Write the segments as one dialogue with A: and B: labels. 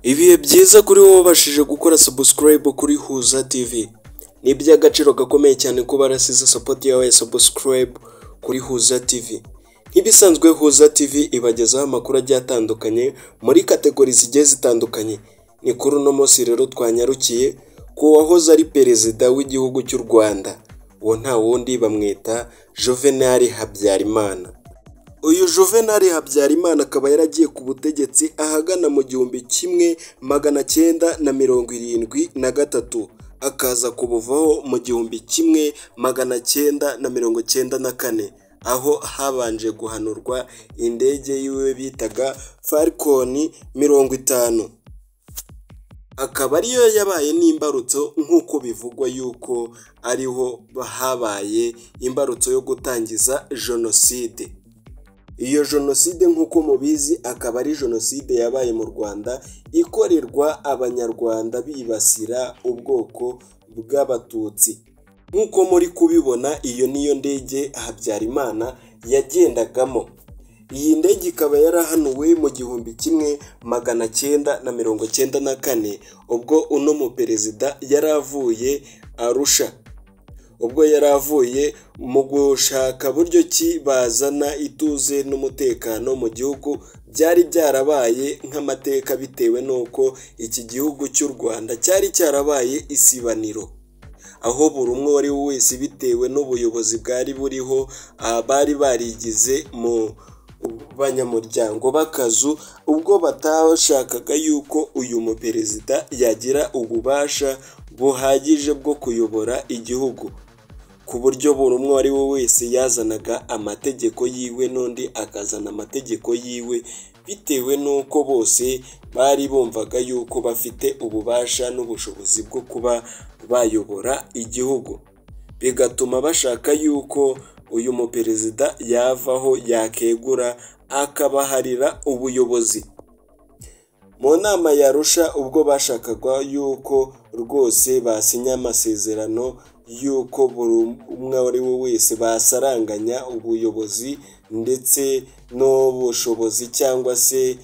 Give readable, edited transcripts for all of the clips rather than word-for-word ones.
A: Ibihe byiza kuri wowe wabashije gukora subscribe kuri Huza TV. Ni iby'agaciro gakomeye cyane kuba warasize support yawe ya subscribe kuri Huza TV. Nk'ibisanzwe Huza TV ibagezaho amakuru agiye atandukanye muri kategori zigiye zitandukanye. Ni kuri uno munsi rero twanyarukiye ku wahoze ari perezida w'igihugu cy'u Rwanda. Uwo nta wundi bamwita Juvenal Habyarimana. Uyu Juvenal Habyarimana akaba yaragiye ku butegetsi ahagana mu 1973, akaza kubuvaho mu 1994, aho habanje guhanurwa indege yiwe bitaga Falcon 50. Akaba ariyo yabaye n'imbarutso nk'uko bivugwa yuko ariho habaye imbarutso yo gutangiza jenoside. Iyo jenoside nk'uko mubizi akaba ari jenoside yabaye mu Rwanda ikorerwa abanyarwanda bibasira ubwoko bw'abatutsi. Nk'uko muri kubibona iyo niyo ndege Habyarimana yagendagamo. Iyi ndege ikaba yarahanuwe mu 1994, ubwo uno mu perezida yaravuye Arusha. Ubwo yaravuye mu gushaka buryo ki bazana ituze n'umutekano mu gihugu, byari byarabaye nk'amateka bitewe n'uko iki gihugu cy'u Rwanda cyari cyarabaye isibaniro, aho buri umwe wari wese bitewe n'ubuyobozi bwari buriho bari barigize mu banyamuryango b'akazu, ubwo batashakaga yuko uyu muperezida yagira ububasha buhagije bwo kuyobora igihugu, ku buryo buri umwe wari we wese yazanaga amategeko yiwe n'undi akazana amategeko yiwe, bitewe n'uko bose bari bumvaga yuko bafite ububasha n'ubushobozi bwo kuba bayobora igihugu, bigatuma bashaka yuko uyu muperezida yavaho yakegura akabaharira ubuyobozi. Mu nama ya Arusha ubwo bashakaga yuko rwose basinya amasezerano yuko buri umwe ari we wese basaranganya ubuyobozi ndetse n'ubushobozi cyangwa se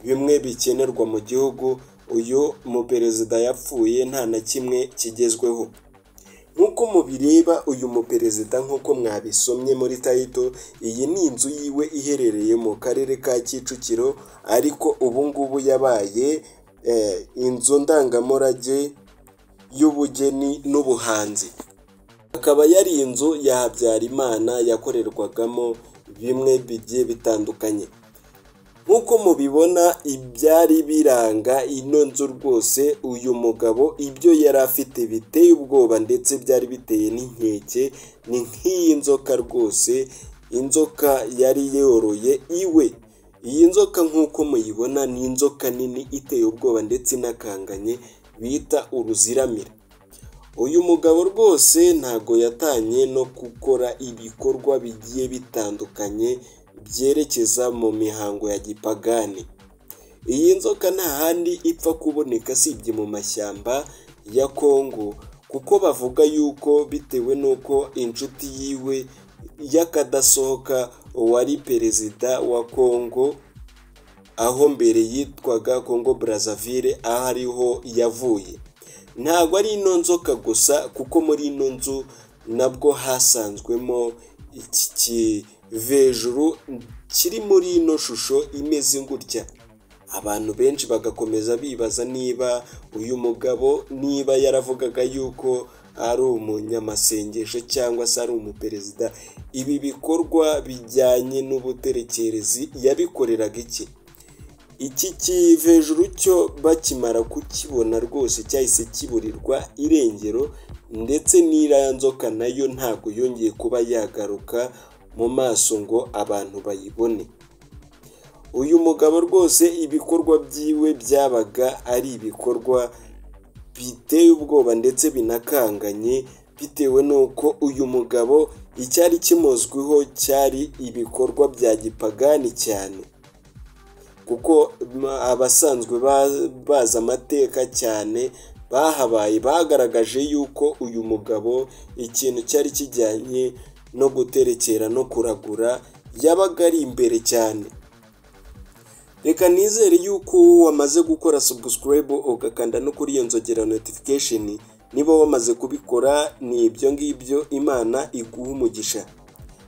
A: bimwe bikenerwa mu gihugu, uyu muperezida yapfuye nta na kimwe kigezweho. Nk'uko mubireba uyu muperezida nk'uko mwabisomye muri title, iyi ni inzu yiwe iherereye mu karere ka Kicukiro, ariko ubu ngubu yabaye inzu ndangamurage y'ubugeni n'ubuhanzi. Akaba yari inzu ya Habyarimana yakorerwagamo bimwe bigiye bitandukanye. Nk'uko mubibona ibyari biranga ino nzu rwose, uyu mugabo ibyo yari afite biteye ubwoba ndetse byari biteye n'inkeke. Ni nk'iyi nzoka rwose, inzoka yari yoroye iwe. Iyi nzoka nk'uko muyibona ni inzoka nini iteye ubwoba ndetse inakanganye bita uruziramire. Uyu mugabo rwose ntago yatanye no gukora ibikorwa bigiye bitandukanye byerekeza mu mihango ya gipagani. Iyi nzoka nta handi ipfa kuboneka sibye mu mashyamba ya Kongo, kuko bavuga yuko bitewe n'uko inshuti yiwe y'akadasohoka wari perezida wa Kongo, aho mbere yitwaga Congo Brazzaville, aho ariho yavuye. Ntabwo ari ino nzoka gusa, kuko muri ino nzu nabwo hasanzwemo iki kivejuru kiri muri ino shusho imeze gutya. Abantu benshi bagakomeza bibaza niba uyu mugabo niba yaravugaga yuko ari umunyamasengesho cyangwa se ari umuperezida, ibi bikorwa bijyanye n'ubuterekerezi yabikoreraga iki. Iki kivejuru cyo bakimara kukibona rwose cyahise kiburirwa irengero, ndetse n'iriya nzoka nayo ntabwo yongeye kuba yagaruka mu maso ngo abantu bayibone. Uyu mugabo rwose ibikorwa byiwe byabaga ari ibikorwa biteye ubwoba ndetse binakanganye, bitewe n'uko uyu mugabo icyari kimuzwiho cyari ibikorwa bya gipagani cyane, kuko abasanzwe bazi amateka cyane bahabaye bagaragaje yuko uyu mugabo ikintu cyari kijyanye no guterekera no kuragura yabaga ari imbere cyane. reka nizere yuko wamaze gukora subscribe ugakanda no kuri iyo nzogera notification. Niba wamaze kubikora ni ibyo ngibyo, Imana iguha umugisha.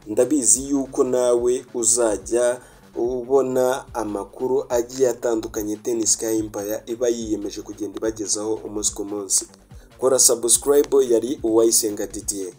A: Ndabizi yuko nawe uzajya ubona amakuru agiye atandukanye Ten Sky Empire iba yiyemeje kugenda ibagezaho umunsi ku munsi. Kora subscribe. Yari Uwayisenga Didier.